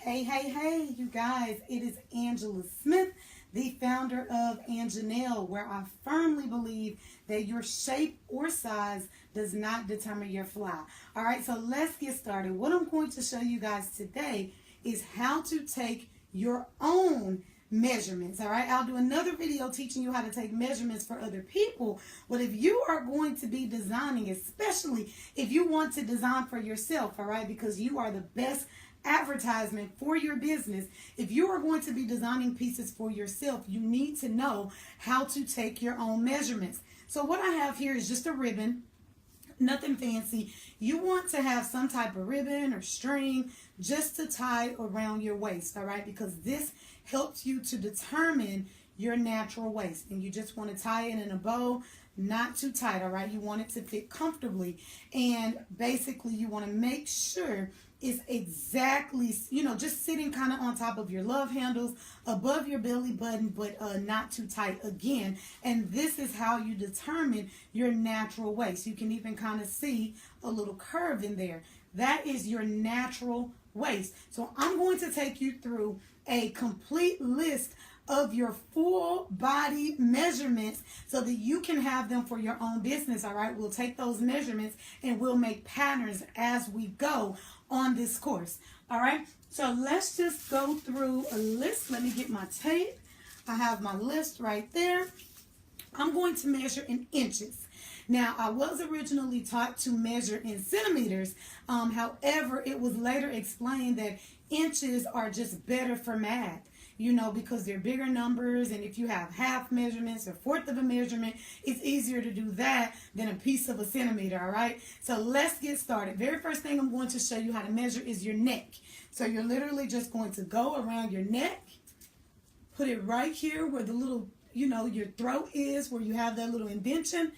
Hey, you guys, it is Angela Smith, the founder of AnJaNell, where I firmly believe that your shape or size does not determine your fly. All right, so let's get started. What I'm going to show you guys today is how to take your own measurements. All right, I'll do another video teaching you how to take measurements for other people. But if you are going to be designing, especially if you want to design for yourself, all right, because you are the best advertisement for your business. If you are going to be designing pieces for yourself, you need to know how to take your own measurements. So what I have here is just a ribbon, nothing fancy. You want to have some type of ribbon or string just to tie around your waist, all right, because this helps you to determine your natural waist. And you just want to tie it in a bow, not too tight, all right? You want it to fit comfortably. And basically you want to make sure it's exactly, just sitting kind of on top of your love handles, above your belly button, but not too tight again. And this is how you determine your natural waist. You can even kind of see a little curve in there. That is your natural waist. So I'm going to take you through a complete list of your full body measurements so that you can have them for your own business. All right, we'll take those measurements and we'll make patterns as we go on this course. All right, so let's just go through a list. Let me get my tape. I have my list right there. I'm going to measure in inches. Now, I was originally taught to measure in centimeters. However, it was later explained that inches are just better for math, because they're bigger numbers. And if you have half measurements or fourth of a measurement, it's easier to do that than a piece of a centimeter, all right? So let's get started. Very first thing I'm going to show you how to measure is your neck. So you're literally just going to go around your neck, put it right here where the little, your throat is, where you have that little indentation.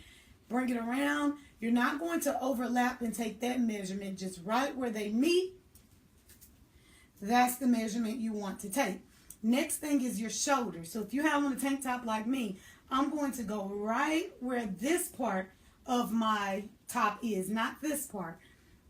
Bring it around. You're not going to overlap and take that measurement, just right where they meet. That's the measurement you want to take. Next thing is your shoulder. So if you have on a tank top like me, I'm going to go right where this part of my top is, not this part.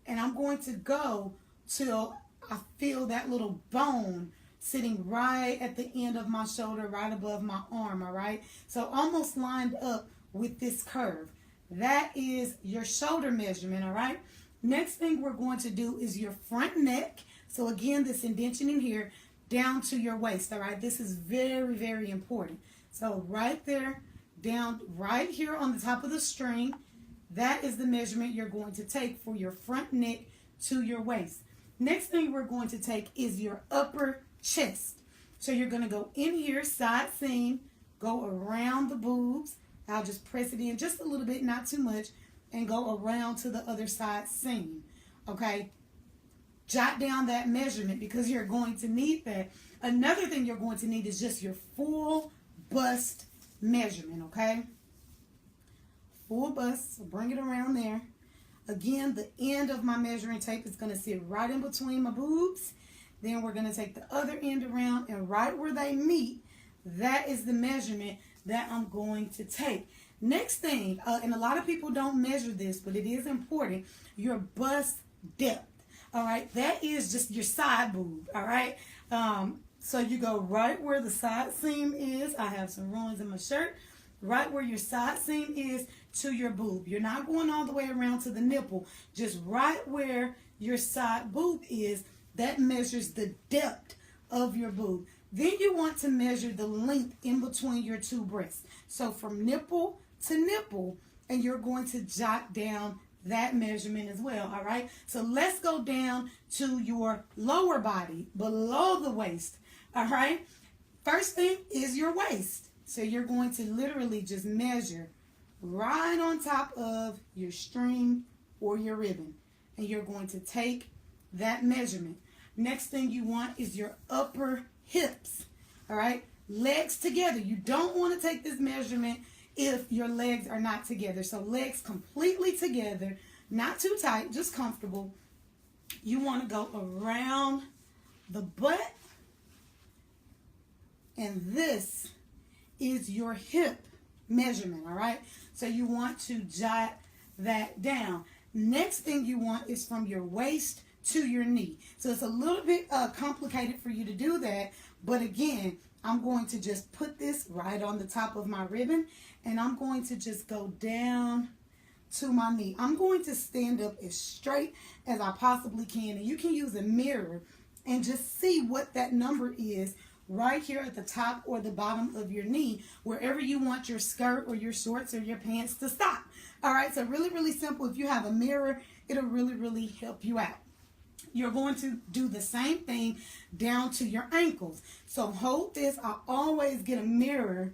And I'm going to go till I feel that little bone sitting right at the end of my shoulder, right above my arm, all right? So almost lined up with this curve. That is your shoulder measurement, all right? Next thing we're going to do is your front neck. So again, this indentation in here down to your waist, all right? This is very, very important. So right there, down right here on the top of the string, that is the measurement you're going to take for your front neck to your waist. Next thing we're going to take is your upper chest. So you're going to go in here, side seam, go around the boobs. I'll just press it in just a little bit, not too much, and go around to the other side seam, okay? Jot down that measurement because you're going to need that. Another thing you're going to need is just your full bust measurement, okay? Full bust, so bring it around there. Again, the end of my measuring tape is going to sit right in between my boobs. Then we're going to take the other end around, and right where they meet, that is the measurement that I'm going to take. Next thing, and a lot of people don't measure this, but it is important, your bust depth. All right, that is just your side boob, all right? So you go right where the side seam is. I have some ruins in my shirt. Right where your side seam is to your boob. You're not going all the way around to the nipple. Just right where your side boob is, that measures the depth of your boob. Then you want to measure the length in between your two breasts. So from nipple to nipple, and you're going to jot down that measurement as well, all right? So let's go down to your lower body, below the waist, all right? First thing is your waist. So you're going to literally just measure right on top of your string or your ribbon, and you're going to take that measurement. Next thing you want is your upper hips, all right? Legs together. You don't want to take this measurement if your legs are not together. So legs completely together, not too tight, just comfortable. You want to go around the butt, and this is your hip measurement, all right? So you want to jot that down. Next thing you want is from your waist to your knee. So it's a little bit complicated for you to do that. But again, I'm going to just put this right on the top of my ribbon, and I'm going to just go down to my knee. I'm going to stand up as straight as I possibly can, and you can use a mirror and just see what that number is right here at the top or the bottom of your knee, wherever you want your skirt or your shorts or your pants to stop. All right, so really, really simple. If you have a mirror, it'll really, really help you out. You're going to do the same thing down to your ankles. So hold this. I always get a mirror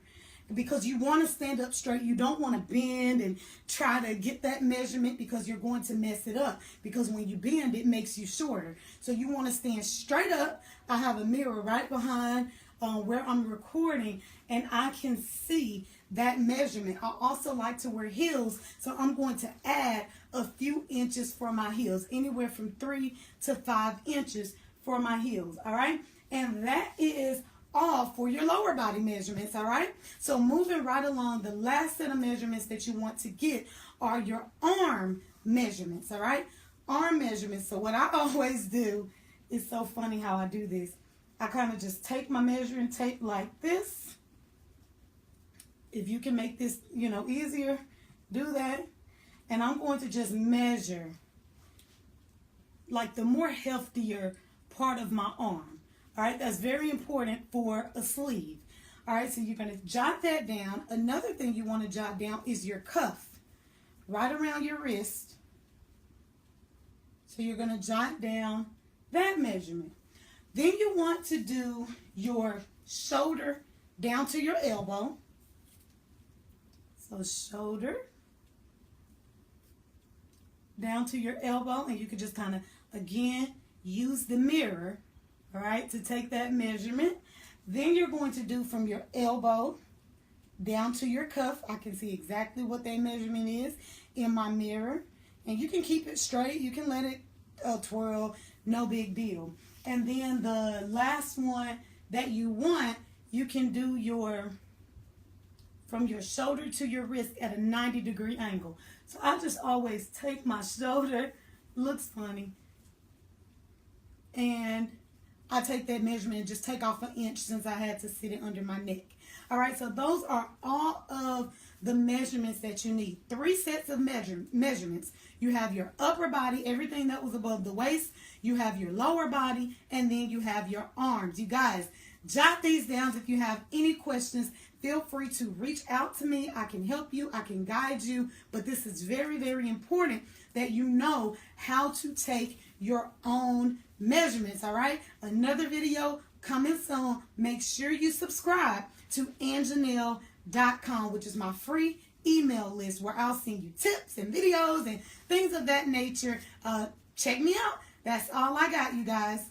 because you want to stand up straight. You don't want to bend and try to get that measurement because you're going to mess it up. Because when you bend, it makes you shorter. So you want to stand straight up. I have a mirror right behind where I'm recording, and I can see that measurement. I also like to wear heels, so I'm going to add a few inches for my heels, anywhere from 3 to 5 inches for my heels. All right, and that is all for your lower body measurements. All right, so moving right along, the last set of measurements that you want to get are your arm measurements. All right, arm measurements. So what I always do, is so funny how I do this, I kind of just take my measuring tape like this. If you can make this, easier, do that. And I'm going to just measure like the more healthier part of my arm. All right, that's very important for a sleeve. All right, so you're going to jot that down. Another thing you want to jot down is your cuff, right around your wrist. So you're going to jot down that measurement. Then you want to do your shoulder down to your elbow. So shoulder down to your elbow, and you can just kind of, again, use the mirror, all right, to take that measurement. Then you're going to do from your elbow down to your cuff. I can see exactly what that measurement is in my mirror. And you can keep it straight. You can let it twirl, no big deal. And then the last one that you want, you can do from your shoulder to your wrist at a 90-degree angle. So I just always take my shoulder, looks funny, and I take that measurement and just take off an inch since I had to sit it under my neck. All right, so those are all of the measurements that you need. 3 sets of measurements. You have your upper body, everything that was above the waist. You have your lower body, and then you have your arms. You guys, jot these down. If you have any questions, feel free to reach out to me. I can help you. I can guide you. But this is very, very important that you know how to take your own measurements, all right? Another video coming soon. Make sure you subscribe to AnJaNell.com, which is my free email list where I'll send you tips and videos and things of that nature. Check me out. That's all I got, you guys.